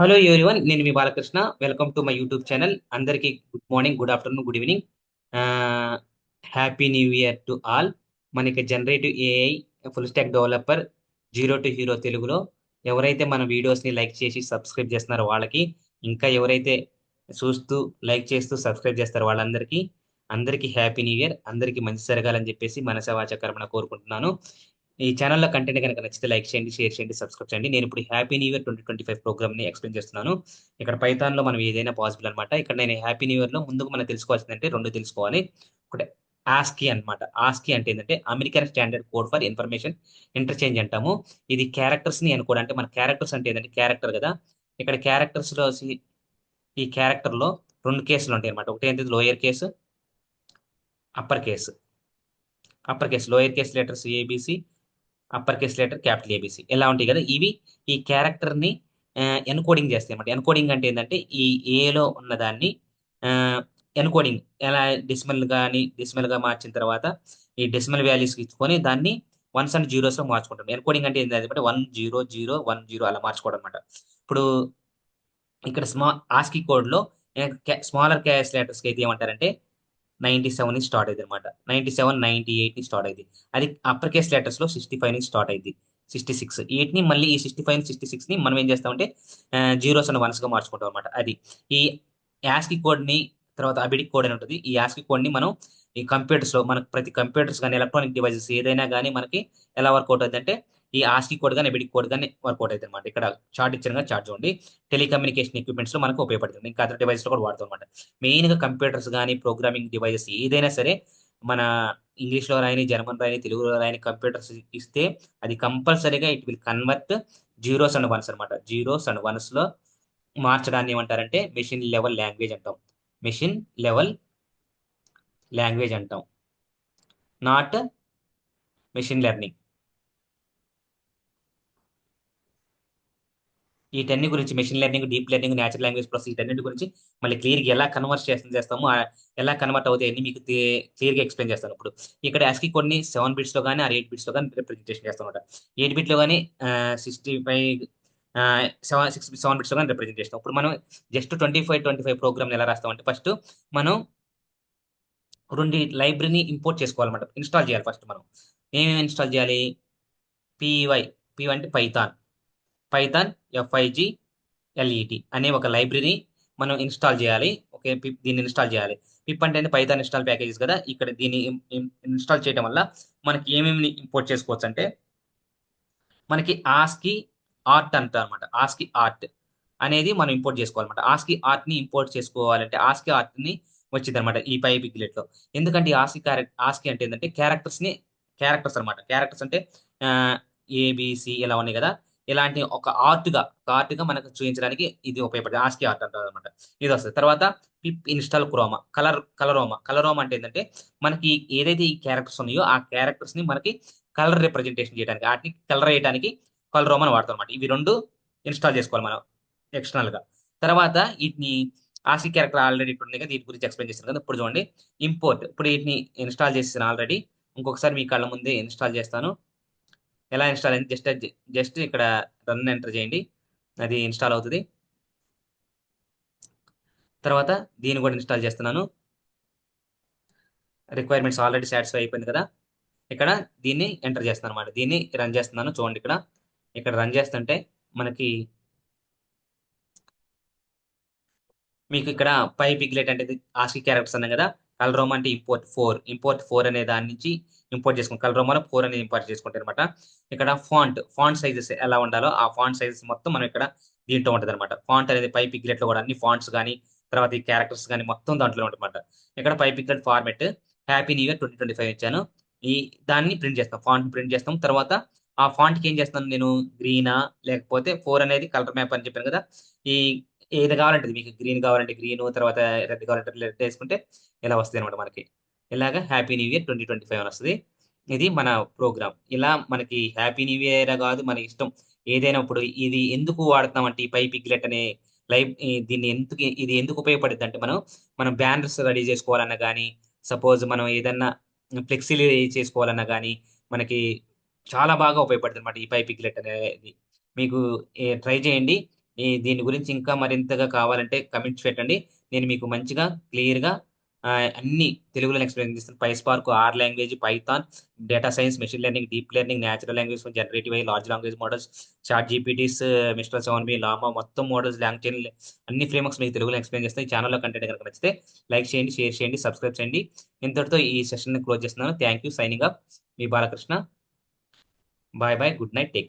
Hello everyone, నేను మీ Balakrishna. Welcome to my YouTube channel. అందరికీ good morning, good afternoon, good evening. Happy new year to all. మనకి generative AI full stack developer zero to hero తెలుగులో ఎవరైతే మన వీడియోస్ని like చేసి సబ్స్క్రైబ్ చేస్తున్నారో వాళ్ళకి, ఇంకా ఎవరైతే చూస్తూ లైక్ చేస్తూ సబ్స్క్రైబ్ చేస్తారో వాళ్ళందరికీ అందరికీ హ్యాపీ న్యూ ఇయర్. అందరికీ మంచి జరగాలని చెప్పేసి మనసా వాచా కర్మణ కోరుకుంటున్నాను. ఈ ఛానల్లో కంటెంట్ కనుక నచ్చితే లైక్ చేయండి, షేర్ చేయండి, సబ్స్క్రైబ్ చేయండి. నేను ఇప్పుడు హ్యాపీ న్యూ ఇయర్ 2025 ప్రోగ్రామ్ ని ఎక్స్ప్లెయిన్ చేస్తున్నాను. ఇక్కడ పైథాన్ లో మనం ఏదైనా పాసిబుల్ అనమాట. ఇక్కడ నేను హ్యాపీ న్యూ ఇయర్ లో ముందుకు మనం తెలుసుకోవాల్సిందంటే రెండు తెలుసుకోవాలి. ఒకటి ఆస్కీ అన్నమాట. ఆస్కీ అంటే ఏంటంటే American standard code for information interchange అంటాము. ఇది క్యారెక్టర్స్ ని అనుకోవడం. అంటే మన క్యారెక్టర్స్ అంటే ఏంటంటే క్యారెక్టర్ కదా. ఇక్కడ క్యారెక్టర్స్ లో ఈ క్యారెక్టర్ లో రెండు కేసులు ఉంటాయి అనమాట. ఒకటి ఏంటంటే lower case, upper case. Upper case lower case letters ABC, upper case letter capital ABC ఎలా ఉంటాయి కదా. ఇవి ఈ క్యారెక్టర్ ని ఎన్కోడింగ్ చేస్తాయి అన్నమాట. ఎన్కోడింగ్ అంటే ఏంటంటే ఈ ఏలో ఉన్నదాన్ని ఎన్కోడింగ్ ఎలా డెసిమల్ గా మార్చిన తర్వాత ఈ డెసిమల్ వాల్యూస్ ఇచ్చుకొని దాన్ని వన్స్ అండ్ జీరోస్ లో మార్చుకుంటాం. ఎన్కోడింగ్ అంటే ఏంటంటే 1 0 0 1 0 అలా మార్చుకోవడం అనమాట. ఇప్పుడు ఇక్కడ ఆస్కీ కోడ్ లో స్మాలర్ క్యాష్ లెటర్స్ కి అయితే ఏమంటారంటే 97 నుంచి స్టార్ట్ అయింది అనమాట. 97 98 నుంచి స్టార్ట్ అయింది. అది అప్పర్ కేస్ లెటర్స్ లో 65 నుంచి స్టార్ట్ అయింది. 66 వీటిని మళ్ళీ ఈ 65 66 ని మనం ఏం చేస్తామంటే జీరోస్ అండ్ వన్స్ గా మార్చుకుంటాం అనమాట. అది ఈ యాస్కీ కోడ్ ని, తర్వాత అబిడిక్ కోడ్ అని ఉంటుంది. ఈ యాస్కీ కోడ్ ని మనం ఈ కంప్యూటర్స్ లో మనకు ప్రతి కంప్యూటర్స్ కానీ ఎలక్ట్రానిక్ డివైసెస్ ఏదైనా కానీ మనకి ఎలా వర్కౌట్ అవుతుంది అంటే ఈ ఆస్కీ కోడ్ కానీ అబిడిక్ కోడ్ కానీ వర్కౌట్ అవుతుంది అనమాట. ఇక్కడ చార్ట్ ఇచ్చిన చార్ట్ చూడండి. టెలికమ్యూనికేషన్ ఎక్విప్మెంట్స్ లో మనకు ఉపయోగపడుతుంది. ఇంకా అదర్ డివైస్ లో కూడా వాడుతాం అనమాట. మెయిన్ గా కంప్యూటర్స్ కానీ ప్రోగ్రామింగ్ డివైజెస్ ఏదైనా సరే మన ఇంగ్లీష్ లో రాయని, జర్మన్ రాయని, తెలుగులో రాయని కంప్యూటర్స్ ఇస్తే అది కంపల్సరీగా it will convert zeros and once అనమాట. జీరోస్ అండ్ వన్స్ లో మార్చడాన్ని ఏమంటారంటే మెషిన్ లెవెల్ లాంగ్వేజ్ అంటాం. మెషిన్ లెవెల్ లాంగ్వేజ్ అంటాం, నాట్ మెషిన్ లెర్నింగ్. వీటన్ని గురించి machine learning, deep learning, natural language process వీటన్నిటి గురించి మళ్ళీ క్లియర్ గా ఎలా కన్వర్ట్ చేస్తాము, ఎలా కన్వర్ట్ అవుతాయి అన్ని మీకు క్లియర్ గా ఎక్స్ప్లెయిన్ చేస్తాను. ఇప్పుడు ఇక్కడ ASCII కొన్ని 7 బిట్స్ లో కానీ 8 బిట్స్ లో కానీ రిప్రజెంటేషన్ చేస్తాం అనమాట. 8 బిట్ లో కానీ 65 7 బిట్స్ లో కానీ రిప్రజెంట్ చేస్తాం. ఇప్పుడు మనం జస్ట్ 25 ప్రోగ్రామ్ ఎలా రాస్తాం అంటే ఫస్ట్ మనం రెండు లైబ్రరీని ఇంపోర్ట్ చేసుకోవాలన్నమాట. ఇన్స్టాల్ చేయాలి. ఫస్ట్ మనం ఏమేమి ఇన్స్టాల్ చేయాలి? పివై, పివై అంటే పైథాన్. పైథాన్ FIGLET అనే ఒక లైబ్రరీ మనం ఇన్స్టాల్ చేయాలి. ఓకే, దీన్ని ఇన్స్టాల్ చేయాలి. పిప్ అంటే పైథాన్ ఇన్స్టాల్ ప్యాకేజెస్ కదా. ఇక్కడ దీన్ని ఇన్స్టాల్ చేయడం వల్ల మనకి ఏమేమి ఇంపోర్ట్ చేసుకోవచ్చు అంటే మనకి ఆస్కీ ఆర్ట్ అంటారు అనమాట. ఆస్కీ ఆర్ట్ అనేది మనం ఇంపోర్ట్ చేసుకోవాలన్నమాట. ఆస్కీ ఆర్ట్ ని ఇంపోర్ట్ చేసుకోవాలంటే ఆస్కీ ఆర్ట్ ని వచ్చింది అనమాట ఈ పై బిగ్లెట్ లో. ఎందుకంటే ఈ ఆస్కీ అంటే ఏంటంటే క్యారెక్టర్స్ అనమాట. క్యారెక్టర్స్ అంటే ఏబిసి ఇలా ఉన్నాయి కదా. ఇలాంటి ఒక ఆర్ట్ గా మనకు చూపించడానికి ఇది ఉపయోగపడుతుంది. ఆస్కీ ఆర్ట్ అంటారు అనమాట. ఇది వస్తుంది. తర్వాత పిప్ ఇన్స్టాల్ క్రోమా, కలరోమా అంటే ఏంటంటే మనకి ఏదైతే ఈ క్యారెక్టర్స్ ఉన్నాయో ఆ క్యారెక్టర్స్ ని మనకి కలర్ రిప్రజెంటేషన్ చేయడానికి, వాటిని కలర్ చేయడానికి కలరోమా అని వాడతాం అనమాట. ఇవి రెండు ఇన్స్టాల్ చేసుకోవాలి మనం ఎక్స్టర్నల్ గా. తర్వాత వీటిని ఆర్సీ క్యారెక్టర్ ఆల్రెడీ ఇప్పుడు ఉంది కదా, దీని గురించి ఎక్స్ప్లెయిన్ చేస్తాను కదా. ఇప్పుడు చూడండి ఇంపోర్ట్. ఇప్పుడు వీటిని ఇన్స్టాల్ చేసేసాను ఆల్రెడీ. ఇంకొకసారి మీ కళ్ళ ముందే ఇన్స్టాల్ చేస్తాను. ఎలా ఇన్స్టాల్ అయింది జస్ట్ ఇక్కడ రన్ ఎంటర్ చేయండి, అది ఇన్స్టాల్ అవుతుంది. తర్వాత దీన్ని కూడా ఇన్స్టాల్ చేస్తున్నాను. రిక్వైర్మెంట్స్ ఆల్రెడీ సాటిస్ఫై అయిపోయింది కదా. ఇక్కడ దీన్ని ఎంటర్ చేస్తున్నాను అనమాట. దీన్ని రన్ చేస్తున్నాను. చూడండి ఇక్కడ ఇక్కడ రన్ చేస్తుంటే మనకి మీకు ఇక్కడ పై పిగ్లెట్ అంటే ఆస్కీ క్యారెక్టర్స్ అన్నాం కదా. కలరోమా అంటే ఇంపోర్ట్ ఫోర్ అనే దాని నుంచి ఇంపోర్ట్ చేసుకుంటాం. కలరోమాలో 4 అనేది ఇంపోర్ట్ చేసుకుంటాం అనమాట. ఇక్కడ ఫాంట్ సైజెస్ ఎలా ఉండాలో ఆ ఫాంట్ సైజెస్ మొత్తం మనం ఇక్కడ దీంట్లో ఉంటుంది అనమాట. ఫాంట్ అనేది పై పిగ్లెట్ లో కూడా అన్ని ఫాంట్స్ కానీ తర్వాత ఈ క్యారెక్టర్స్ కానీ మొత్తం దాంట్లో ఉంటుందన్నమాట. ఇక్కడ పై piglet format happy new year 2025 ఇచ్చాను. ఈ దాన్ని ప్రింట్ చేస్తాం, ఫాంట్ ప్రింట్ చేస్తాం. తర్వాత ఆ ఫాంట్ కి ఏం చేస్తాను నేను, గ్రీనా లేకపోతే 4 అనేది కలర్ మ్యాప్ అని చెప్పాను కదా. ఈ ఏది కావాలంటే మీకు గ్రీన్ కావాలంటే గ్రీన్, తర్వాత రెడ్ కావాలంటే రెడ్ వేసుకుంటే ఇలా వస్తుంది అనమాట మనకి. ఇలాగా హ్యాపీ న్యూ ఇయర్ 2025 అని వస్తుంది. ఇది మన ప్రోగ్రామ్. ఇలా మనకి హ్యాపీ న్యూ ఇయర్ కాదు, మన ఇష్టం ఏదైనా. ఇప్పుడు ఇది ఎందుకు వాడుతున్నాం అంటే ఈ పై పిగ్లెట్ అనే దీన్ని ఇది ఎందుకు ఉపయోగపడుతుంది అంటే మనం బ్యానర్స్ రెడీ చేసుకోవాలన్నా కానీ, సపోజ్ మనం ఏదన్నా ఫ్లెక్సీలు చేసుకోవాలన్నా కానీ మనకి చాలా బాగా ఉపయోగపడుతుంది అనమాట ఈ పై పిగ్లెట్ అనేది. మీకు ట్రై చేయండి. దీని గురించి ఇంకా మరింతగా కావాలంటే కమెంట్స్ పెట్టండి. నేను మీకు మంచిగా క్లియర్‌గా అన్నీ తెలుగులో ఎక్స్‌ప్లెయిన్ చేస్తాను. PySpark, R language, Python, data science, machine learning, deep learning, natural language, generative AI, large language models, chat GPTs, Mistral 7బి, లామా మొత్తం మోడల్స్, లాంగ్చైన్ అన్ని ఫ్రేమ్వర్క్స్ మీకు తెలుగులో ఎక్స్‌ప్లెయిన్ చేస్తాను. ఈ ఛానెల్‌లో కంటెంట్ గనుక నచ్చితే లైక్ చేయండి, షేర్ చేయండి, సబ్స్క్రైబ్ చేయండి. ఇంతటితో ఈ సెషన్‌ని క్లోజ్ చేస్తున్నాను. Thank you. Signing off. మీ Balakrishna. Bye bye. Good night. Take